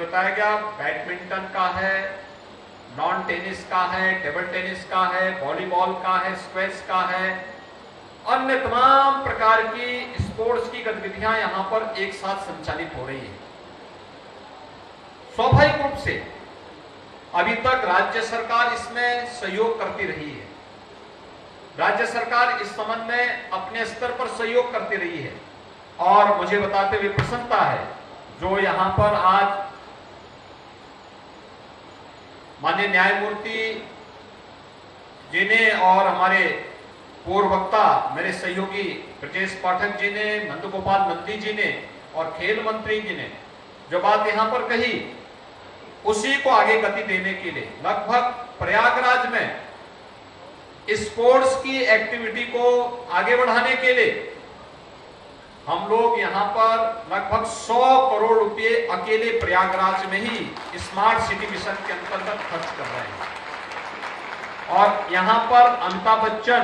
बताया गया बैडमिंटन का है, लॉन टेनिस का है, टेबल टेनिस का है, वॉलीबॉल का है, स्क्वैश का है, अन्य तमाम प्रकार की स्पोर्ट्स की गतिविधियां यहां पर एक साथ संचालित हो रही है। स्वाभाविक रूप से अभी तक राज्य सरकार इसमें सहयोग करती रही है। राज्य सरकार इस संबंध में अपने स्तर पर सहयोग करती रही है और मुझे बताते हुए प्रसन्नता है जो यहां पर आज माननीय न्यायमूर्ति जी ने और हमारे पूर्व वक्ता मेरे सहयोगी ब्रजेश पाठक जी ने, नंदगोपाल नंदी जी ने और खेल मंत्री जी ने जो बात यहां पर कही उसी को आगे गति देने के लिए लगभग प्रयागराज में स्पोर्ट्स की एक्टिविटी को आगे बढ़ाने के लिए हम लोग यहां पर लगभग 100 करोड़ रुपए अकेले प्रयागराज में ही स्मार्ट सिटी मिशन के अंतर्गत खर्च कर रहे हैं। और यहां पर अमिताभ बच्चन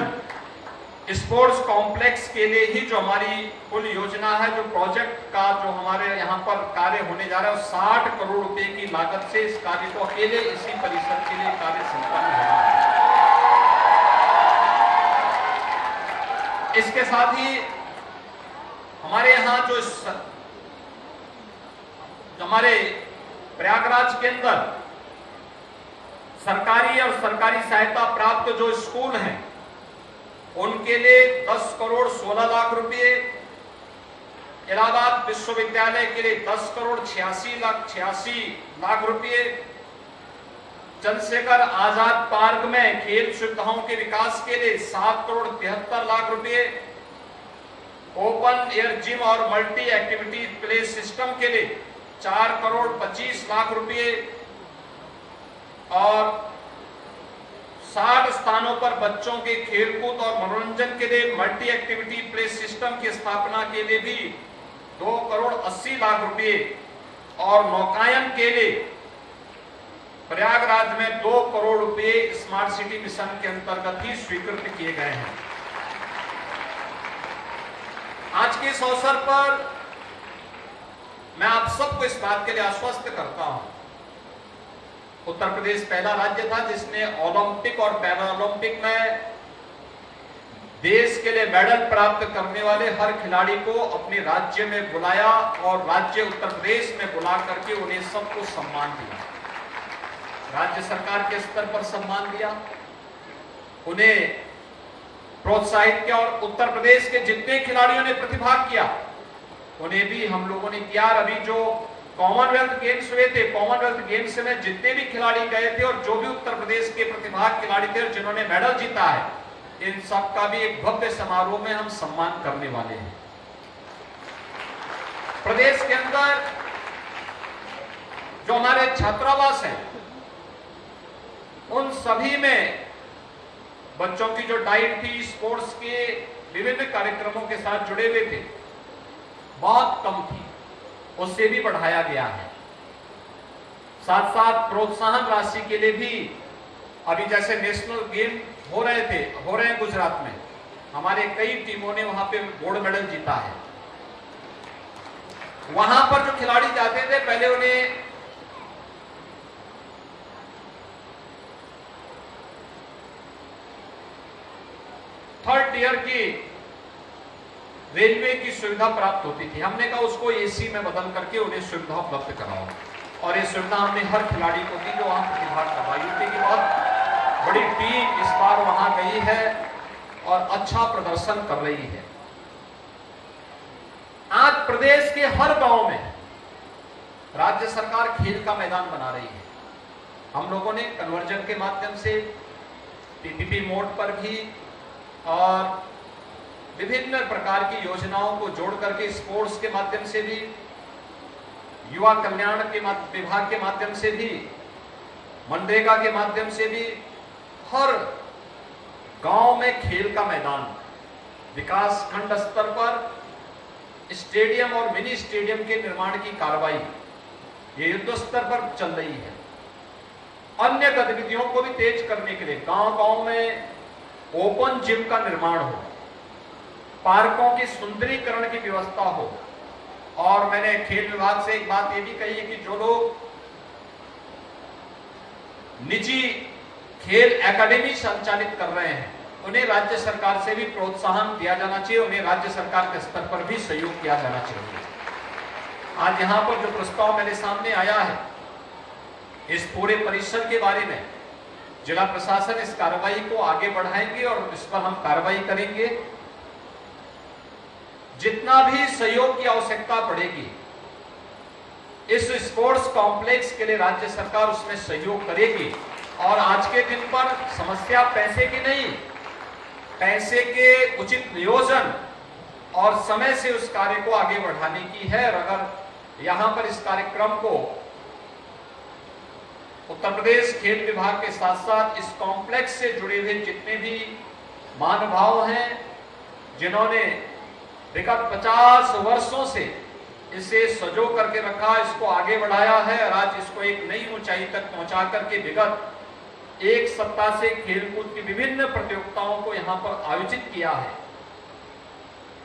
स्पोर्ट्स कॉम्प्लेक्स के लिए ही जो हमारी कुल योजना है, जो प्रोजेक्ट का जो हमारे यहां पर कार्य होने जा रहा है, 60 करोड़ रुपए की लागत से इस कार्य को अकेले इसी परिसर के लिए कार्य संपन्न हो रहा है। इसके साथ ही हमारे यहां जो हमारे प्रयागराज के अंदर सरकारी और सरकारी सहायता प्राप्त जो स्कूल हैं उनके लिए 10 करोड़ 16 लाख रुपए, इलाहाबाद विश्वविद्यालय के लिए 10 करोड़ 86 लाख रुपए, चंद्रशेखर आजाद पार्क में खेल सुविधाओं के विकास के लिए 7 करोड़ 73 लाख रुपए, ओपन एयर जिम और मल्टी एक्टिविटी प्ले सिस्टम के लिए 4 करोड़ 25 लाख रुपए और 60 स्थानों पर बच्चों के खेलकूद और मनोरंजन के लिए मल्टी एक्टिविटी प्ले सिस्टम की स्थापना के लिए भी 2 करोड़ 80 लाख रुपए और नौकायन के लिए प्रयागराज में 2 करोड़ रुपए स्मार्ट सिटी मिशन के अंतर्गत ही स्वीकृत किए गए हैं। आज के इस अवसर पर मैं आप सबको इस बात के लिए आश्वस्त करता हूं, उत्तर प्रदेश पहला राज्य था जिसने ओलंपिक और पैरा ओलंपिक में देश के लिए मेडल प्राप्त करने वाले हर खिलाड़ी को अपने राज्य में बुलाया और राज्य उत्तर प्रदेश में बुला करके उन्हें सबको सम्मान दिया। राज्य सरकार के स्तर पर सम्मान दिया, उन्हें प्रोत्साहित किया और उत्तर प्रदेश के जितने खिलाड़ियों ने प्रतिभाग किया उन्हें भी हम लोगों ने किया। अभी जो कॉमनवेल्थ गेम्स हुए थे, कॉमनवेल्थ गेम्स में जितने भी खिलाड़ी गए थे और जो भी उत्तर प्रदेश के प्रतिभाग खिलाड़ी थे और जिन्होंने मेडल जीता है, इन सब का भी एक भव्य समारोह में हम सम्मान करने वाले हैं। प्रदेश के अंदर जो हमारे छात्रावास हैं उन सभी में बच्चों की जो डाइट थी, स्पोर्ट्स के विभिन्न कार्यक्रमों के साथ जुड़े हुए थे, बहुत कम थी, उससे भी बढ़ाया गया है। साथ साथ प्रोत्साहन राशि के लिए भी अभी जैसे नेशनल गेम हो रहे हैं गुजरात में, हमारे कई टीमों ने वहां पे गोल्ड मेडल जीता है। वहां पर जो खिलाड़ी जाते थे पहले उन्हें थर्ड टियर की रेलवे की सुविधा प्राप्त होती थी। हमने कहा उसको एसी में बदल करके उन्हें सुविधा उपलब्ध कराओ और ये सुविधा हमने हर खिलाड़ी को दी जो वहां प्रतिभाग कर रहा है। यूपी की बहुत बड़ी टीम इस बार वहां गई है और अच्छा प्रदर्शन कर रही है। आज प्रदेश के हर गांव में राज्य सरकार खेल का मैदान बना रही है। हम लोगों ने कन्वर्जन के माध्यम से पीपीपी मोड पर भी और विभिन्न प्रकार की योजनाओं को जोड़ करके स्पोर्ट्स के माध्यम से भी, युवा कल्याण के विभाग के माध्यम से भी, मनरेगा के माध्यम से भी हर गांव में खेल का मैदान, विकास खंड स्तर पर स्टेडियम और मिनी स्टेडियम के निर्माण की कार्रवाई ये युद्ध स्तर पर चल रही है। अन्य गतिविधियों को भी तेज करने के लिए गांव-गांव में ओपन जिम का निर्माण हो, पार्कों की सुंदरीकरण की व्यवस्था हो। और मैंने खेल विभाग से एक बात ये भी कही है कि जो लोग निजी खेल एकेडमी संचालित कर रहे हैं, उन्हें राज्य सरकार से भी प्रोत्साहन दिया जाना चाहिए, उन्हें राज्य सरकार के स्तर पर भी सहयोग किया जाना चाहिए। आज यहाँ पर जो प्रस्ताव मेरे सामने आया है, इस पूरे परिसर के बारे में जिला प्रशासन इस कार्रवाई को आगे बढ़ाएंगे और इस पर हम कार्रवाई करेंगे। जितना भी सहयोग की आवश्यकता पड़ेगी इस स्पोर्ट्स कॉम्प्लेक्स के लिए राज्य सरकार उसमें सहयोग करेगी। और आज के दिन पर समस्या पैसे की नहीं, पैसे के उचित नियोजन और समय से उस कार्य को आगे बढ़ाने की है। और अगर यहां पर इस कार्यक्रम को उत्तर प्रदेश खेल विभाग के साथ साथ इस कॉम्प्लेक्स से जुड़े हुए जितने भी महानुभाव हैं, जिन्होंने विगत 50 वर्षों से इसे सजो करके रखा, इसको आगे बढ़ाया है और आज इसको एक नई ऊंचाई तक पहुंचा करके विगत एक सप्ताह से खेलकूद की विभिन्न प्रतियोगिताओं को यहां पर आयोजित किया है,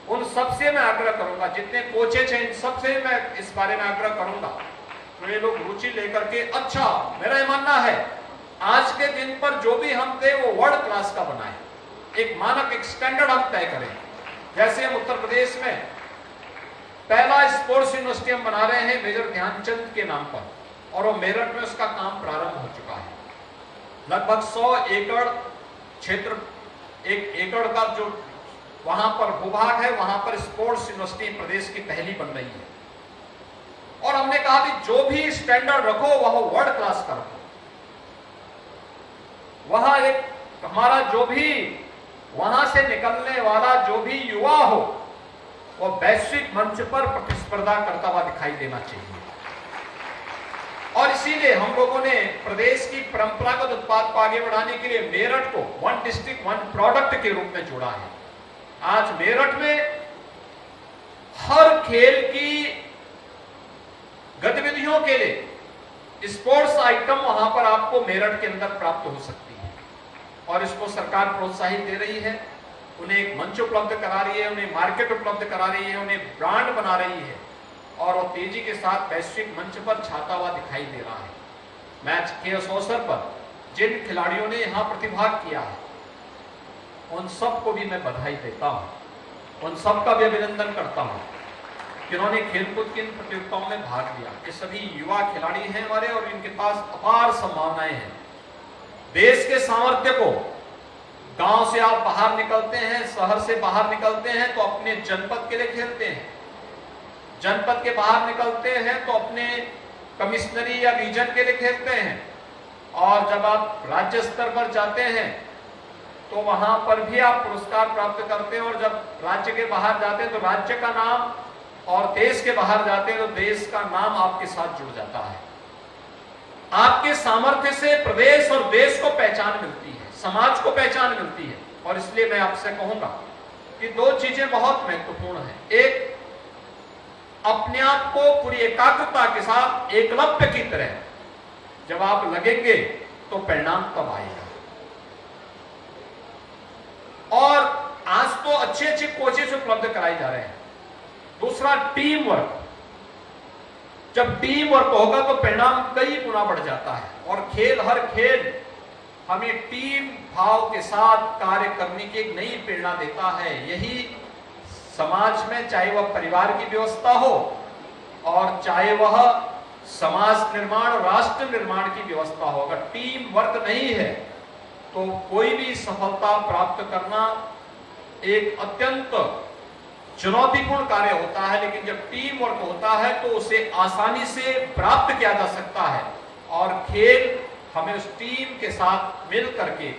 उन सबसे मैं आग्रह करूंगा, जितने कोचेज हैं इन सबसे मैं इस बारे में आग्रह करूंगा, तो ये लोग रुचि लेकर के, अच्छा मेरा ये मानना है आज के दिन पर जो भी हम दे वो वर्ल्ड क्लास का बनाए, एक मानक, एक स्टैंडर्ड हम तय करें। जैसे हम उत्तर प्रदेश में पहला स्पोर्ट्स यूनिवर्सिटी हम बना रहे हैं मेजर ध्यानचंद के नाम पर, और वो मेरठ में उसका काम प्रारंभ हो चुका है। लगभग 100 एकड़ क्षेत्र, 1 एकड़ का जो वहां पर भूभाग है, वहां पर स्पोर्ट्स यूनिवर्सिटी प्रदेश की पहली बन रही है। और हमने कहा कि जो भी स्टैंडर्ड रखो वह वर्ल्ड क्लास का रखो। वहां एक हमारा जो भी वहां से निकलने वाला जो भी युवा हो वो वैश्विक मंच पर प्रतिस्पर्धा करता हुआ दिखाई देना चाहिए। और इसीलिए हम लोगों ने प्रदेश की परंपरागत उत्पाद को आगे बढ़ाने के लिए मेरठ को 1 डिस्ट्रिक्ट 1 प्रोडक्ट के रूप में जोड़ा है। आज मेरठ में हर खेल की गतिविधियों के लिए स्पोर्ट्स आइटम वहां पर आपको मेरठ के अंदर प्राप्त हो सकती है, और इसको सरकार प्रोत्साहित दे रही है, उन्हें एक मंच उपलब्ध करा रही है, उन्हें मार्केट उपलब्ध करा रही है, उन्हें ब्रांड बना रही है, और वो तेजी के साथ वैश्विक मंच पर छाता हुआ दिखाई दे रहा है। मैच के इस अवसर पर जिन खिलाड़ियों ने यहाँ प्रतिभाग किया है उन सबको भी मैं बधाई देता हूँ, उन सबका भी अभिनंदन करता हूँ जिन्होंने खेलकूद की इन प्रतियोगिताओं में भाग लिया। ये सभी युवा खिलाड़ी हैं हमारे, और इनके पास अपार संभावनाएं हैं। देश के सामर्थ्य को, गांव से आप बाहर निकलते हैं, शहर से बाहर निकलते हैं तो अपने जनपद के लिए खेलते हैं, जनपद के बाहर निकलते हैं तो अपने कमिश्नरी या रीजन के लिए खेलते हैं, और जब आप राज्य स्तर पर जाते हैं तो वहां पर भी आप पुरस्कार प्राप्त करते हैं, और जब राज्य के बाहर जाते हैं तो राज्य का नाम, और देश के बाहर जाते हैं तो देश का नाम आपके साथ जुड़ जाता है। आपके सामर्थ्य से प्रदेश और देश को पहचान मिलती है, समाज को पहचान मिलती है। और इसलिए मैं आपसे कहूंगा कि 2 चीजें बहुत महत्वपूर्ण हैं। एक, अपने आप को पूरी एकाग्रता के साथ एकलव्य की तरह जब आप लगेंगे तो परिणाम तब आएगा। और आज तो अच्छे अच्छे कोचेस उपलब्ध कराए जा रहे हैं। दूसरा, टीम वर्क, जब टीम वर्क होगा तो परिणाम कई गुना बढ़ जाता है, और खेल, हर खेल हमें टीम भाव के साथ कार्य करने की एक नई प्रेरणा देता है। यही समाज में, चाहे वह परिवार की व्यवस्था हो और चाहे वह समाज निर्माण और राष्ट्र निर्माण की व्यवस्था हो, अगर टीम वर्क नहीं है तो कोई भी सफलता प्राप्त करना एक अत्यंत चुनौतीपूर्ण कार्य होता है। लेकिन जब टीम वर्क होता है तो उसे आसानी से प्राप्त किया जा सकता है, और खेल हमें उस टीम के साथ मिल करके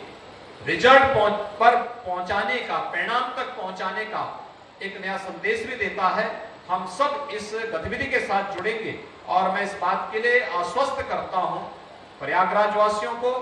रिजल्ट पर पहुंचाने का, परिणाम तक पहुंचाने का एक नया संदेश भी देता है। हम सब इस गतिविधि के साथ जुड़ेंगे, और मैं इस बात के लिए आश्वस्त करता हूं प्रयागराज वासियों को,